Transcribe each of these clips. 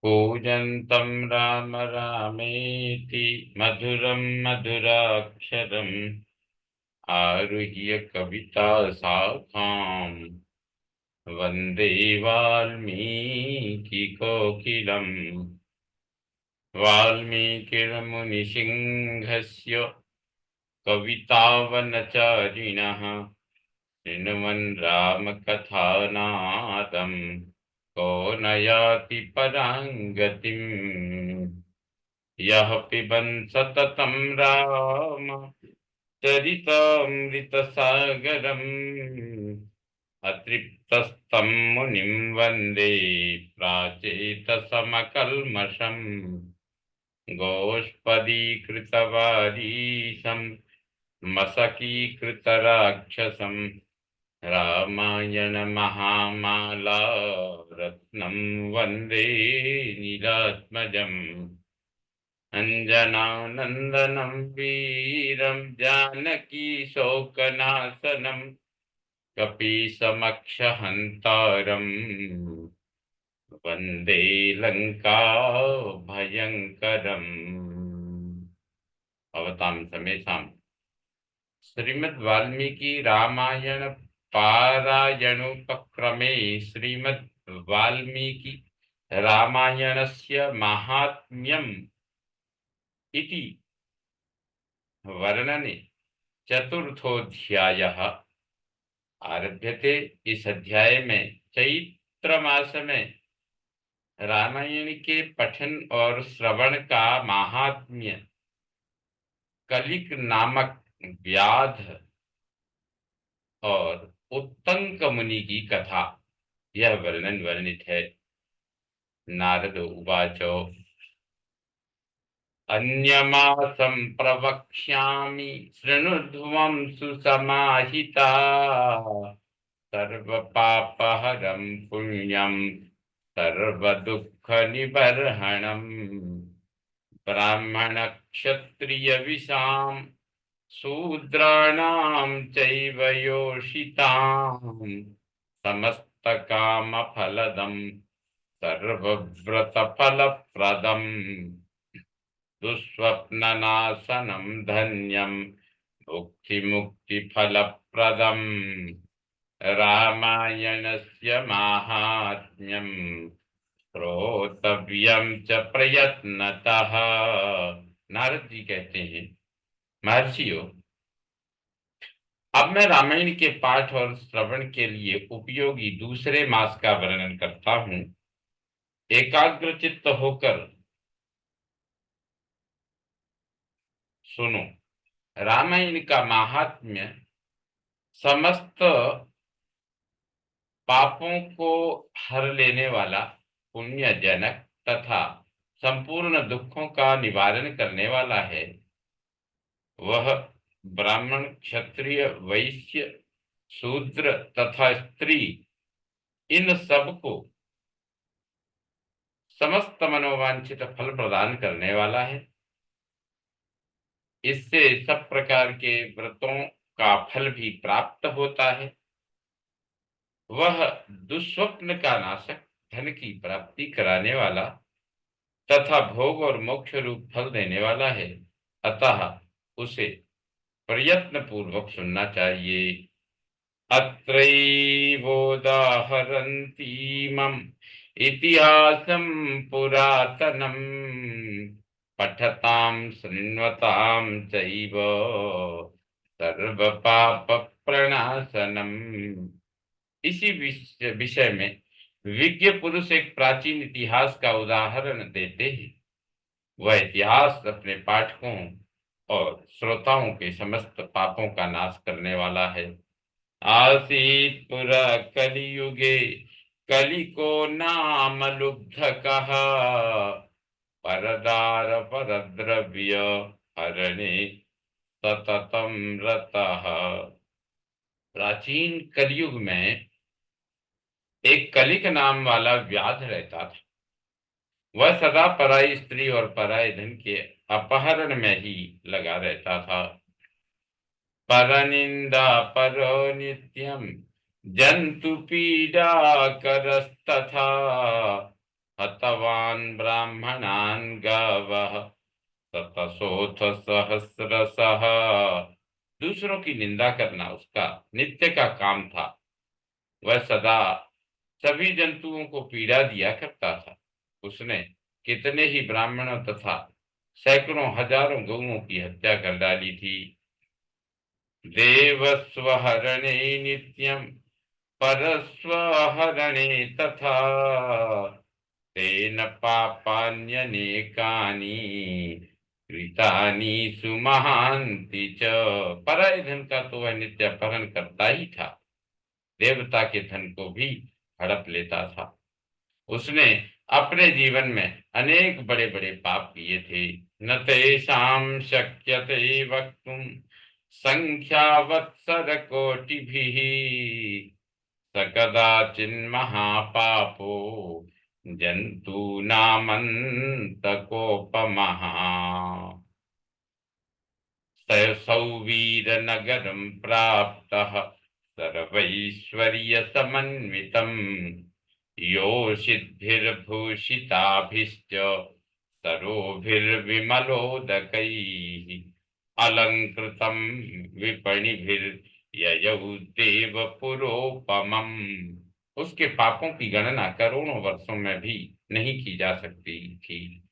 कूजन्तं राम रामेति मधुरं मधुराक्षरम् आरुह्य कविता शाखाम् वन्दे वाल्मीकिकोकिलम्। वाल्मीकिर्मुनिसिंहस्य कवितावनचारिणः शृण्वन् रामकथानादम् को न याति परां गतिम्। यः पिबन् सततं राम चरितामृतसागरम् अतृप्तस्तं मुनिं वन्दे प्राचेतसमकल्मषम्। गोष्पदीकृतवारीशं मशकीकृतराक्षसं रामायण महामाला रत्नं वन्दे नीलात्मजम्। अञ्जनानन्दनं वीरं जानकी शोकनाशनं कपीशमक्षहन्तारम् वन्दे लंका भयंकरम्। अवताम समेताम। श्रीमद् वाल्मीकि रामायण पारायणोपक्रमे श्रीमद् वाल्मीकि रामायणस्य महात्म्यम् इति वर्णने चतुर्थोऽध्यायः आरभ्यते। इस अध्याय में चैत्र मास में रामायण के पठन और श्रवण का महात्म्य, कलिक नामक व्याध और उत्तंक मुनि की कथा, यह वर्णन वर्णित है। नारद उवाच अन्यमासं प्रवक्ष्यामि शृणुध्वं सुसमाहिता सर्वपापहरं पुण्यं सर्वदुःखनिबर्हणम् ब्राह्मण क्षत्रिय विशां शूद्राणां चैव योषितां समस्त काम फलदं सर्वव्रत फलप्रदम् दुःस्वप्ननाशनं धन्यं भुक्ति मुक्ति फलप्रदम् रामायणस्य माहात्म्यं श्रोतव्यं च प्रयत्नतः। नारद जी कहते हैं, महर्षियों, अब मैं रामायण के पाठ और श्रवण के लिए उपयोगी दूसरे मास का वर्णन करता हूँ। एकाग्रचित्त होकर सुनो। रामायण का महात्म्य समस्त पापों को हर लेने वाला, पुण्यजनक तथा संपूर्ण दुखों का निवारण करने वाला है। वह ब्राह्मण, क्षत्रिय, वैश्य, शूद्र तथा स्त्री, इन सबको समस्त मनोवांछित फल प्रदान करने वाला है। इससे सब प्रकार के व्रतों का फल भी प्राप्त होता है। वह दुस्वप्न का नाशक, धन की प्राप्ति कराने वाला तथा भोग और मोक्ष रूप फल देने वाला है। अतः उसे प्रयत्न पूर्वक सुनना चाहिए। अत्रैवोदाहरन्तीमम् इतिहासं पुरातनम् पठतां शृण्वतां चैव सर्वपापप्रणाशनम्। इसी विषय में विज्ञ पुरुष एक प्राचीन इतिहास का उदाहरण देते हैं। वह इतिहास अपने पाठकों और श्रोताओं के समस्त पापों का नाश करने वाला है। आसीत् पुरा कलियुगे कलिको नाम लुब्ध कहा परदार परद्रव्य हरणे सततम रतः। प्राचीन कलयुग में एक कलिक नाम वाला व्याध रहता था। वह सदा पराई स्त्री और पराये धन के अपहरण में ही लगा रहता था। परनिंदा परो नित्यम जंतु पीड़ा करस्तथा हतवान ब्राह्मणान गावः ततसोऽथ सहस्रशः। दूसरों की निंदा करना उसका नित्य का काम था। वह सदा सभी जंतुओं को पीड़ा दिया करता था। उसने कितने ही ब्राह्मणों तथा सैकड़ों हजारों गौओं की हत्या कर डाली थी। देवस्वहरणे नित्यं परस्वहरणे तथा तेन पापान्यनेकानि कृतानि सुमहान्ति च। पराये धन का तो वह नित्य अपहरण करता ही था, देवता के धन को भी हड़प लेता था। उसने अपने जीवन में अनेक बड़े बड़े पाप किए थे। न तेषां शक्यते वक्तुं संख्यावत्सर कोटिभिः सकदाचिन्महापापो जन्तूनामन्तकोपमः। सौवीरनगरं प्राप्तः सर्वैश्वर्यसमन्वितम् योषिद्भिर्भूषिताभिश्च सरोभिर्विमलोदकैः अलङ्कृतं विपणिभिर्ययौ देवपुरोपमम्। उसके पापों की गणना करोड़ों वर्षों में भी नहीं की जा सकती थी।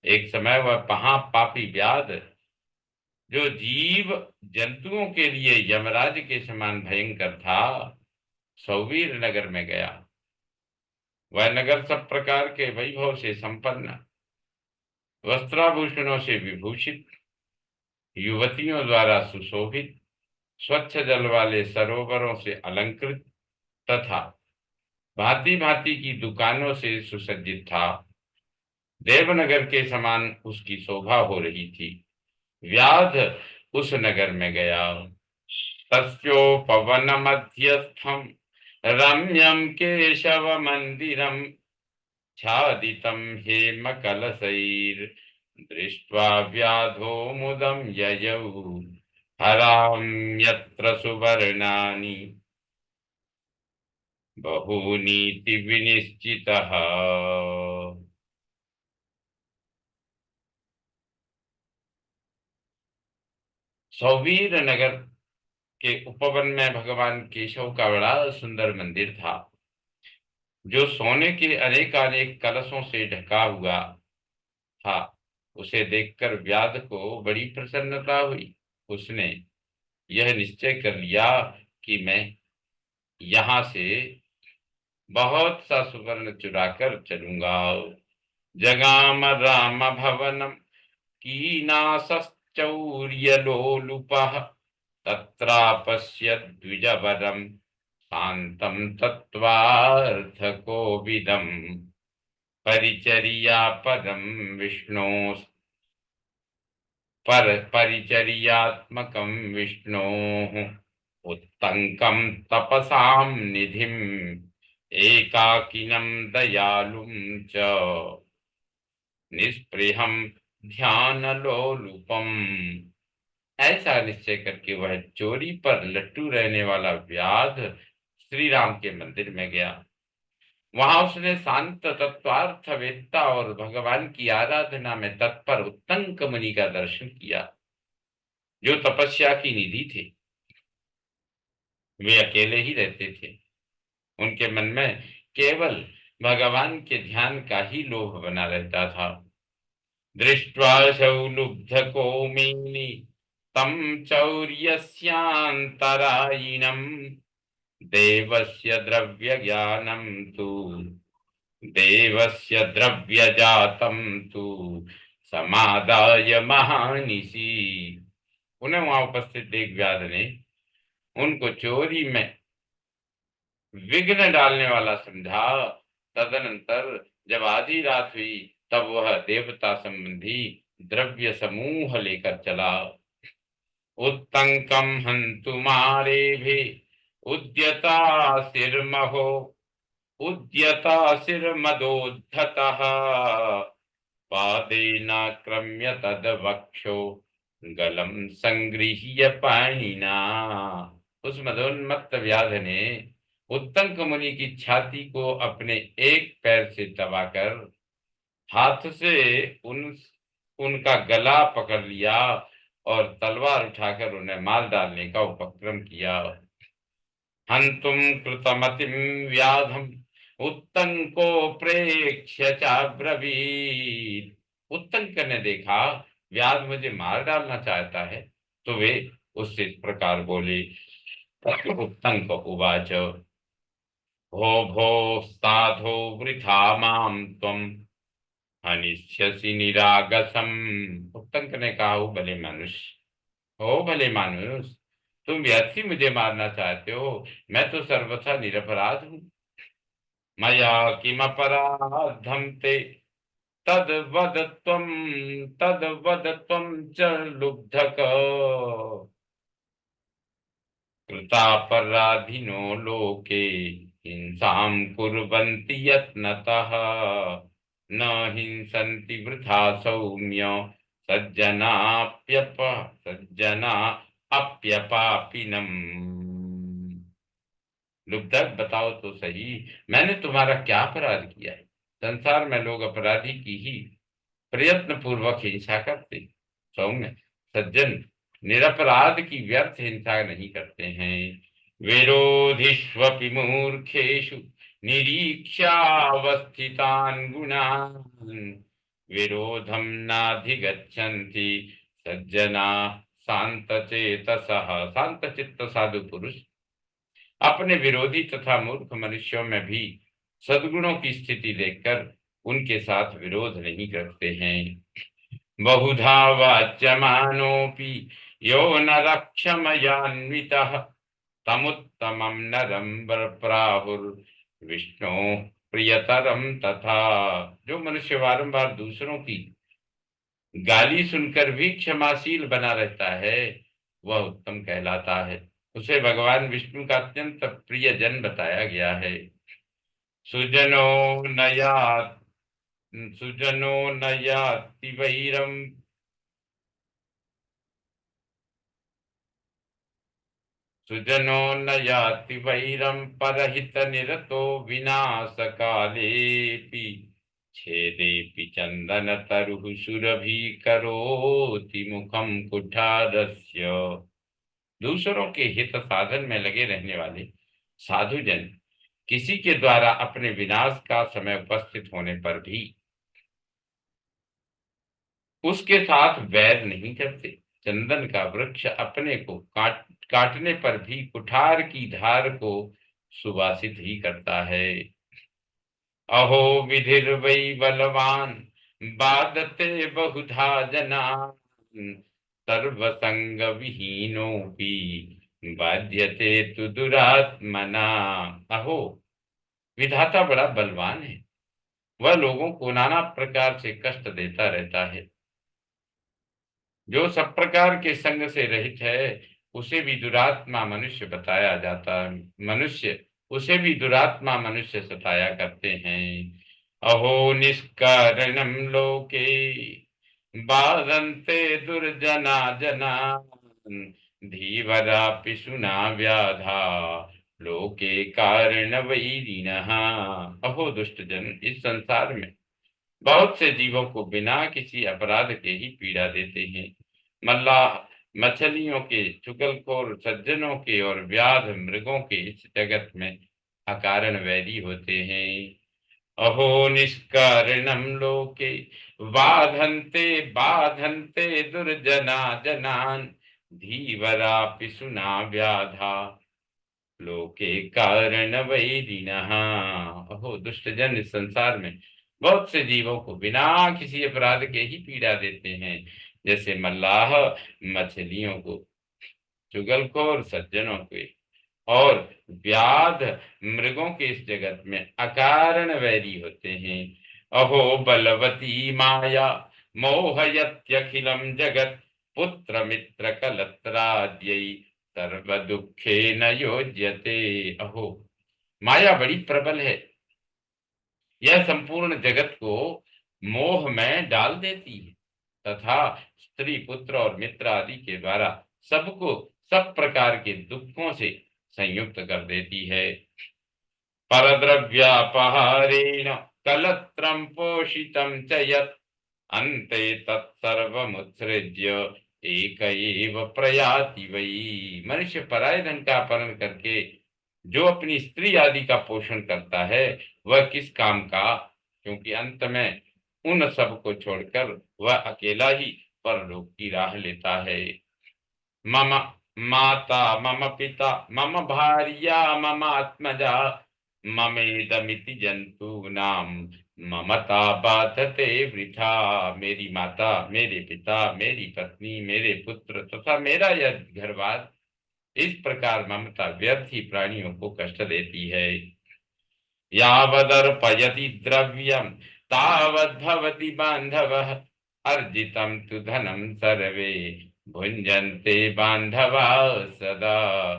एक समय वह महापापी व्याध, जो जीव जंतुओं के लिए यमराज के समान भयंकर था, सौवीर नगर में गया। वह नगर सब प्रकार के वैभव से संपन्न, वस्त्राभूषणों से विभूषित, युवतियों द्वारा सुशोभित, स्वच्छ जल वाले सरोवरों से अलंकृत तथा भांति भांति की दुकानों से सुसज्जित था। देवनगर के समान उसकी शोभा हो रही थी। व्याध उस नगर में गया। तस्योपवन मध्यस्थम रम्यं केशव मंदिरम छादितं हेम कलशैर दृष्ट्वा व्याधो मुदं ययौ हराम यत्र सुवर्णानि बहूनीति विनिश्चितः। सौवीर नगर के उपवन में भगवान केशव का बड़ा सुंदर मंदिर था, जो सोने के अनेकानेक कलशों से ढका हुआ था। उसे देखकर व्याध को बड़ी प्रसन्नता हुई। उसने यह निश्चय कर लिया कि मैं यहाँ से बहुत सा सुवर्ण चुराकर चलूंगा। जगाम राम भवनम कीनासश्चौर्यलोलुपः तत्रापश्यद् द्विजवरम शांतं तत्त्वार्थकोविदम् परिचर्यापदं विष्णो पर परिचर्यात्मकं विष्णोः उत्तंकं तपसां निधिम् एकाकिनं दयालुं च निष्पृहं ध्यानलोलुपम्। ऐसा निश्चय करके वह चोरी पर लट्टू रहने वाला व्याध श्री राम के मंदिर में गया। वहां उसने शांत तत्वार्थवेत्ता और भगवान की आराधना में तत्पर उत्तंक मुनि का दर्शन किया, जो तपस्या की निधि थे। वे अकेले ही रहते थे। उनके मन में केवल भगवान के ध्यान का ही लोभ बना रहता था। दृष्ट्वा सौलुब्ध कौमेनी तम चौर्यस्यान्तरायिणम् देवस्य द्रव्य ज्ञानम तु देवस्य द्रव्यजातम तु समादाय महानिशी। उन्हें वहां उपस्थित एक व्याध ने उनको चोरी में विघ्न डालने वाला समझा। तदनंतर जब आधी रात हुई, तब वह देवता संबंधी द्रव्य समूह लेकर चला। उत्तंकम हंतुमारेभि उद्यता सिरमहो उद्यता सिरमदोद्धतः पादेनाक्रम्य तद्वक्षो गलम संगृह्य पाणिना। उस मदोन्मत्त व्याध ने उत्तंक मुनि की छाती को अपने एक पैर से दबाकर हाथ से उन उनका गला पकड़ लिया और तलवार उठाकर उन्हें मार डालने का उपक्रम किया। हंतुम कृतमतिम व्याधम उत्तंको प्रेक्ष्य चाब्रवीत। उत्तंक ने देखा व्याध मुझे मार डालना चाहता है, तो वे उससे इस प्रकार बोले। उत्तंक उवाच भो भो साधो वृथा माम त्वम हनिष्यसि निरागसम। उत्तंक ने कहा, ओ भले मनुष्य, ओ भले मानुष, तुम व्यर्थ ही मुझे मारना चाहते हो। मैं तो सर्वथा निरपराध हूँ। मया किमपराधम ते तद वद त्वं तद वद त्वं च लुब्धक कृतापराधिनो लोके हिंसां कुर्वन्ति यत्नतः न हिंसन्ति वृथा सौम्य सज्जनाप्यप सज्जना अप्यपापिनम्। लुब्धक, बताओ तो सही, मैंने तुम्हारा क्या अपराध किया है? संसार में लोग अपराधी की ही प्रयत्न पूर्वक हिंसा करते, सौम्य सज्जन निरपराध की व्यर्थ हिंसा नहीं करते हैं। विरोधिष्वपि मूर्खेषु निरीक्ष्यावस्थितान् गुणान् विरोधम नाधिगच्छन्ति सज्जना शांतचेतसः। शांतचित्त साधु पुरुष अपने विरोधी तथा मूर्ख मनुष्यों में भी सद्गुणों की स्थिति देखकर उनके साथ विरोध नहीं करते हैं। बहुधा वाच्यमानोऽपि यो न रक्षमयान्वितः तमुत्तमं नरं प्राहुर्विष्णु प्रियतरम तथा। जो मनुष्य बारंबार दूसरों की गाली सुनकर भी क्षमाशील बना रहता है, वह उत्तम कहलाता है। उसे भगवान विष्णु का अत्यंत प्रिय जन बताया गया है। सुजनो नया सुजनो न याति वैरम सुजनो न याति वैरम परहित निरतो विनाश कालेपि छेदेपि चंदन तरुः सुरभि करोति मुखम कुठारस्य। दूसरों के हित साधन में लगे रहने वाले साधुजन किसी के द्वारा अपने विनाश का समय उपस्थित होने पर भी उसके साथ वैर नहीं करते। चंदन का वृक्ष अपने को काटने पर भी कुठार की धार को सुवासित ही करता है। अहो विधिर वै बलवान बाधते बहुधा जनान सर्वसंग विहीनो भी बाध्यते तु दुरात्मना। अहो, विधाता बड़ा बलवान है, वह लोगों को नाना प्रकार से कष्ट देता रहता है। जो सब प्रकार के संग से रहित है उसे भी दुरात्मा मनुष्य बताया जाता है। मनुष्य उसे भी दुरात्मा मनुष्य सताया करते हैं। अहो निष्कारणम लोके बाधन्ते दुर्जना जना धीवरा पिशुना व्याधा लोके कारण वैरिणः। अहो दुष्ट जन, इस संसार में बहुत से जीवों को बिना किसी अपराध के ही पीड़ा देते हैं। मल्लाह मछलियों के, चुगलखोर सज्जनों के और व्याध मृगों के इस जगत में अकारण वैरी होते हैं। अहो निष्कारणम लोके बाधन्ते बाधन्ते दुर्जना जनान धीवरा पिशुना व्याधा लोके कारण वैरिणः। अहो दुष्ट जन, इस संसार में बहुत से जीवों को बिना किसी अपराध के ही पीड़ा देते हैं, जैसे मल्लाह मछलियों को, चुगलखोर सज्जनों के और व्याध मृगों के इस जगत में अकारण वैरी होते हैं। अहो बलवती माया मोहयत्यखिलम जगत पुत्र मित्र कलत्राद्यै सर्व दुखे न योज्यते। अहो, माया बड़ी प्रबल है, यह संपूर्ण जगत को मोह में डाल देती है तथा स्त्री पुत्र और मित्र आदि के द्वारा सबको सब प्रकार के दुखों से संयुक्त कर देती है। परद्रव्यापहारेण कलत्रं पोषितं च यत् अन्ते तत्सर्वमुत्सृज्य एक एव प्रयाति वही। मनुष्य पराये धन का अपहरण करके जो अपनी स्त्री आदि का पोषण करता है वह किस काम का, क्योंकि अंत में उन सब को छोड़कर वह अकेला ही परलोक की राह लेता है। मम माता मम पिता मम भार्या मम आत्मजा ममेदमिति जंतूनाम ममता बाधते वृथा। मेरी माता, मेरे पिता, मेरी पत्नी, मेरे पुत्र तथा मेरा यह घरवास, इस प्रकार ममता व्यर्थ ही प्राणियों को कष्ट देती है। यावदर्पयति द्रव्यं तावद्भवति बान्धवः अर्जितं तु धनं सर्वे भुञ्जन्ते बान्धवा सदा।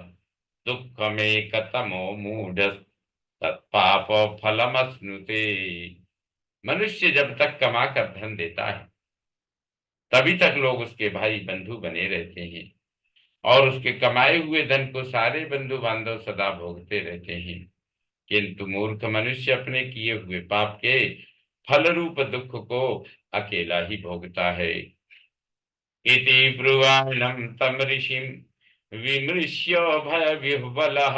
दुःखमेकतमो मूढस् तत्पापो फलमश्नुते। मनुष्य जब तक कमा कर धन देता है तभी तक लोग उसके भाई बंधु बने रहते हैं और उसके कमाए हुए धन को सारे बंधु बांधव सदा भोगते रहते हैं। किंतु मूर्ख मनुष्य अपने किए हुए पाप के फल रूप दुख को अकेला ही भोगता है। इति ब्रुवाणं तम ऋषिं विमृश्य भय विह्वलः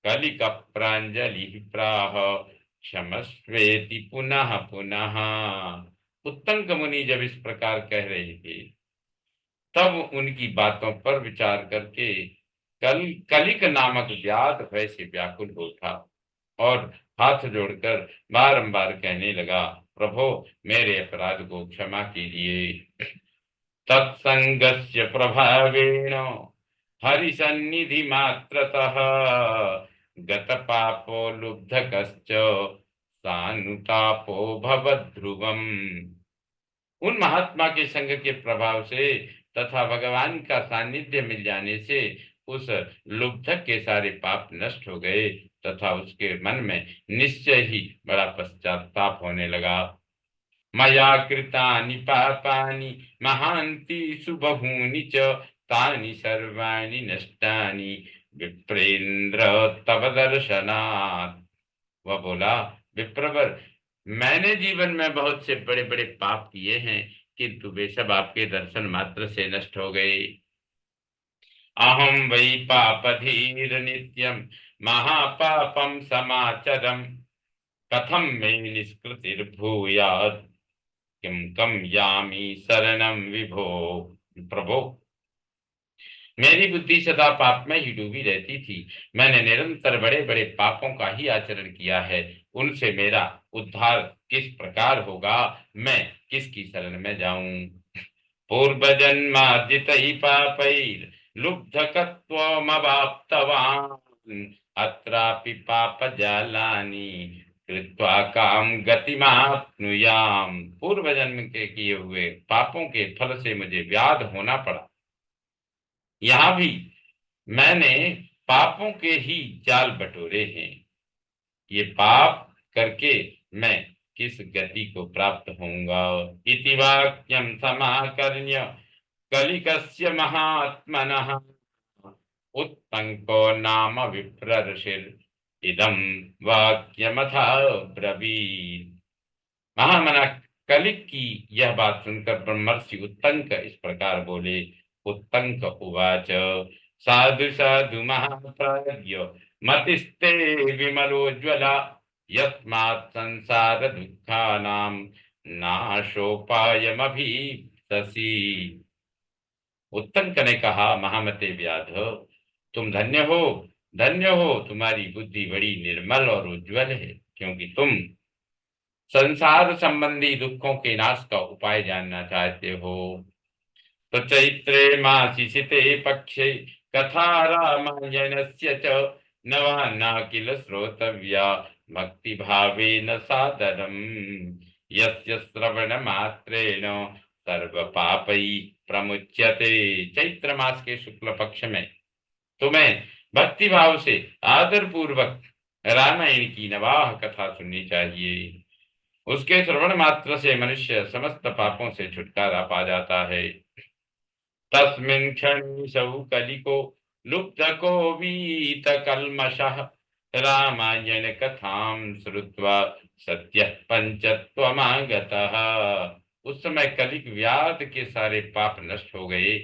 कलिक प्रांजलि प्राह क्षमस्वेति पुनः पुनः। उत्तंक मुनि जब इस प्रकार कह रहे थे तब उनकी बातों पर विचार करके कलिक नामक व्याध भय से व्याकुल हो उठा और हाथ जोड़कर बारंबार कहने लगा, प्रभो मेरे अपराध को क्षमा कीजिए। तत्संगस्य प्रभावेण हरिसन्निधि मात्रतः गत पापो लुब्धकश्च सानुतापो भवध्रुवम्। उन महात्मा के संग के प्रभाव से तथा भगवान का सानिध्य मिल जाने से उस लुब्धक के सारे पाप नष्ट हो गए तथा उसके मन में निश्चय ही बड़ा पश्चाताप होने लगा। मया कृतानि पापानि महान्ति सुबहूनि च तानि सर्वाणि नष्टानि विप्रेन्द्र तव दर्शनात्। वह बोला, विप्रवर मैंने जीवन में बहुत से बड़े बड़े पाप किए हैं किंतु वे सब आपके दर्शन मात्र से नष्ट हो गए। अहम वै पापधीर नित्यम महापापम समाचरम कथम मे निष्कृतिर्भूयात् किम कम यामी शरणम विभो। प्रभो मेरी बुद्धि सदा पाप में ही डूबी रहती थी। मैंने निरंतर बड़े बड़े पापों का ही आचरण किया है। उनसे मेरा उद्धार किस प्रकार होगा, मैं किसकी शरण में जाऊं। पूर्व जन्मार्जित पापैर लुब्धकत्वमवाप्तवान् अत्रापि पाप जालानि कृत्वा काम गतिमाप्नुयाम। पूर्व जन्म के किए हुए पापों के फल से मुझे व्याध होना पड़ा। यहाँ भी मैंने पापों के ही जाल बटोरे हैं। ये पाप करके मैं किस गति को प्राप्त होऊंगा। इति वाक्यम समाकर्ण्य कलिकस्य महात्मनः उत्तंको नाम विप्रर्षिर् इदं वाक्यमथा ब्रवीत्। महामना कलिक की यह बात सुनकर ब्रह्मर्षि उत्तंक इस प्रकार बोले। उत्तंक उवाच साधु साधु महाप्राज्ञ मतिस्ते विमलोज्ज्वला यस्मात् संसार दुःखानां नाशोपायमभीप्ससि। उत्तंक ने कहा, महामते व्याध तुम धन्य हो, तुम्हारी बुद्धि बड़ी निर्मल और उज्जवल है क्योंकि तुम संसार संबंधी दुखों के नाश का उपाय जानना चाहते हो। तो चैत्रे मासि शिते पक्षे कथा रामायणस्य च नवान्ना किल श्रोतव्या भक्ति भावेन सादरम यस्य श्रवण मात्रेण सर्व पापै प्रमुच्यते। चैत्र मास के शुक्ल पक्ष में तुम्हें भक्ति भाव से आदर पूर्वक रामायण की नवाह कथा सुननी चाहिए। उसके श्रवण मात्र से मनुष्य समस्त पापों से छुटकारा पा जाता है। तस्मिन् क्षणिसौ कलिको लुब्धको वीतकल्मषः रामायण कथां श्रुत्वा सत्य पंचत्वमागतः। उस समय कलिक व्याध के सारे पाप नष्ट हो गए।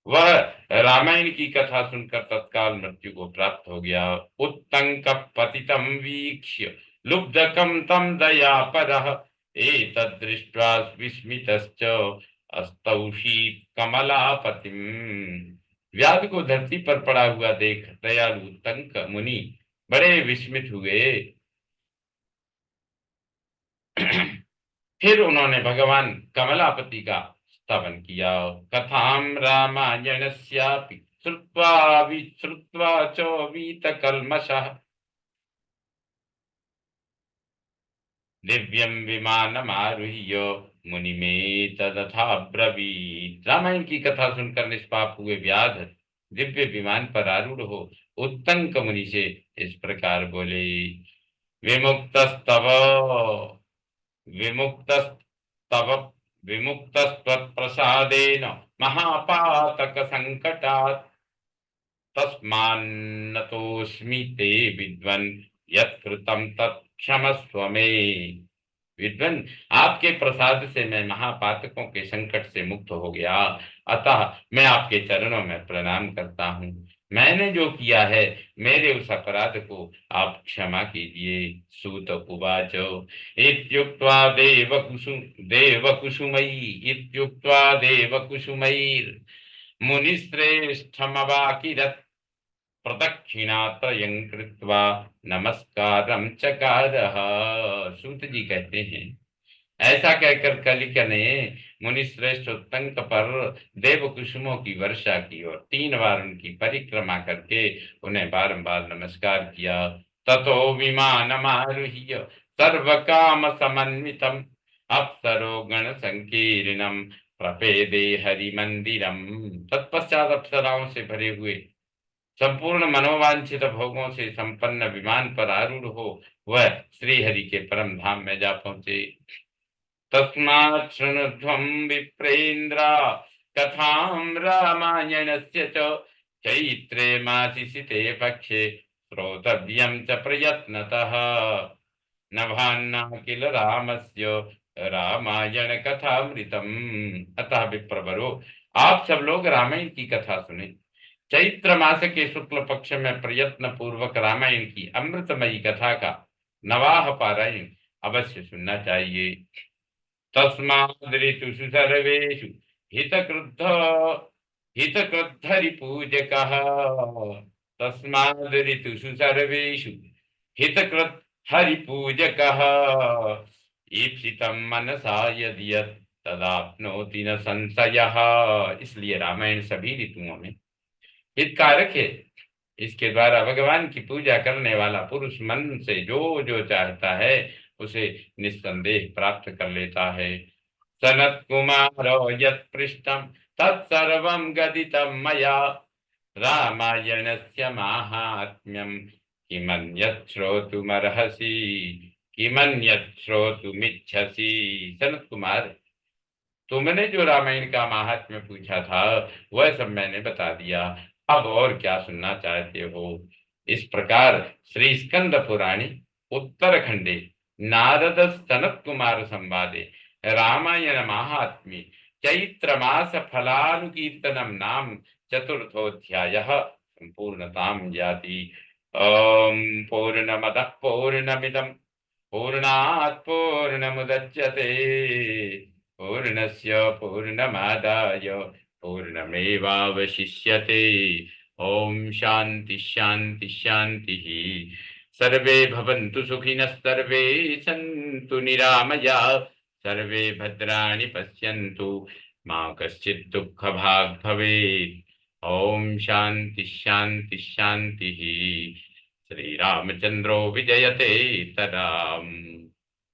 वह रामायण की कथा सुनकर तत्काल मृत्यु को प्राप्त हो गया। उत्तंक पतितम वीक्ष्य लुब्धकम तम दयापरः एतद्दृष्ट्वा विस्मितश्च अस्तौषीत् कमलापतिम। व्याध को धरती पर पड़ा हुआ देख दयालु उत्तंक मुनि बड़े विस्मित हुए। फिर उन्होंने भगवान कमलापति का स्तवन किया। कथाम रामायणस्यापि श्रुत्वा विश्रुत्वा च वीतकल्मषः दिव्यम विमानमारुह्य मुनिमे तदथा ब्रवीत। रामायण की कथा सुनकर निष्पाप हुए व्याध दिव्य विमान पर आरूढ़ हो उत्तंक मुनि से इस प्रकार बोले। विमुक्तस्तव विमुक्तस्तव विमुक्तस्त्वत्प्रसादेन महापातक संकटात् तस्मान्नतोऽस्मि ते विद्वन् यत्कृतं तत् क्षमस्व मे। विद्वन, आपके प्रसाद से मैं महापातकों के संकट से मुक्त हो गया, अतः मैं आपके चरणों में प्रणाम करता हूँ। मैंने जो किया है मेरे उस अपराध को आप क्षमा कीजिए। सूत उवाच इत्युक्त्वा देवकुसुमयी इत्युक्त्वा देवकुसुमैर् मुनिश्रेष्ठमवाकिरत् प्रदक्षिणात्रयं कृत्वा नमस्कारं चकारः। सूत जी कहते हैं, ऐसा कहकर कलिक ने मुनिश्रेष्ठ उत्तंक पर देव कुसुमों की वर्षा की और 3 बार उनकी परिक्रमा करके उन्हें बारंबार नमस्कार किया। ततो विमानमारुह्य सर्व काम समन्वितम अप्सरो गण संकीर्णम प्रपेदे हरि मंदिरम। तत्पश्चात अप्सराओं से भरे हुए संपूर्ण मनोवांछित भोगों से संपन्न विमान पर आरूढ़ हो वह श्री हरि के परम धाम में जा पहुंचे। तस्मात् शृणुध्वं विप्रेन्द्र कथां रामायणस्य च चैत्रे मासि सिते पक्षे श्रोतव्यं च प्रयत्नतः नभान्ना किल रामस्य रामायण कथामृतम्। अतः विप्रवरो, आप सब लोग रामायण की कथा सुने। चैत्र मास के शुक्ल पक्ष में प्रयत्न पूर्वक रामायण की अमृतमयी कथा का नवाह पारायण अवश्य सुनना चाहिए। तस्मादृतुषु सर्वेषु हितक्रुद्ध हितक्रुद्धरिपूजकः तस्मादृतुषु सर्वेषु हितकृत् हरिपूजकः ईप्सितं मनसा यदि यत् तदाप्नोति न संशयः। इसलिए रामायण सभी ऋतुओं में हितकारक है। इसके द्वारा भगवान की पूजा करने वाला पुरुष मन से जो जो चाहता है उसे निस्संदेह प्राप्त कर लेता है। सनत कुमार यत्पृष्टम तत्सर्वं गदितं मया रामायणस्य माहात्म्यं किमन्यत् श्रोतुमर्हसि किमन्यत् श्रोतुमिच्छसि। सनत कुमार, तुमने जो रामायण का महात्म्य पूछा था वह सब मैंने बता दिया, अब और क्या सुनना चाहते हो। इस प्रकार श्री स्कंद पुराणी उत्तरखंडे नारद सनत कुमार संवादे रामायण महात्म्य चैत्र मास फलानुकीर्तनम नाम चतुर्थोऽध्यायः संपूर्णतां याति। ओम पूर्णमदः पूर्णमिदं पूर्णात् पूर्णमुदच्यते पूर्णस्य पूर्णमादाय पूर्णमेवावशिष्यते। ओम शांति शांति शांति। सर्वे भवन्तु सुखिनः सर्वे सन्तु निरामयाः सर्वे भद्राणि पश्यन्तु मा कश्चित् दुःखभाग् भवेत्। ओम शांति शांति शांति। श्री रामचंद्रो विजयते तराम।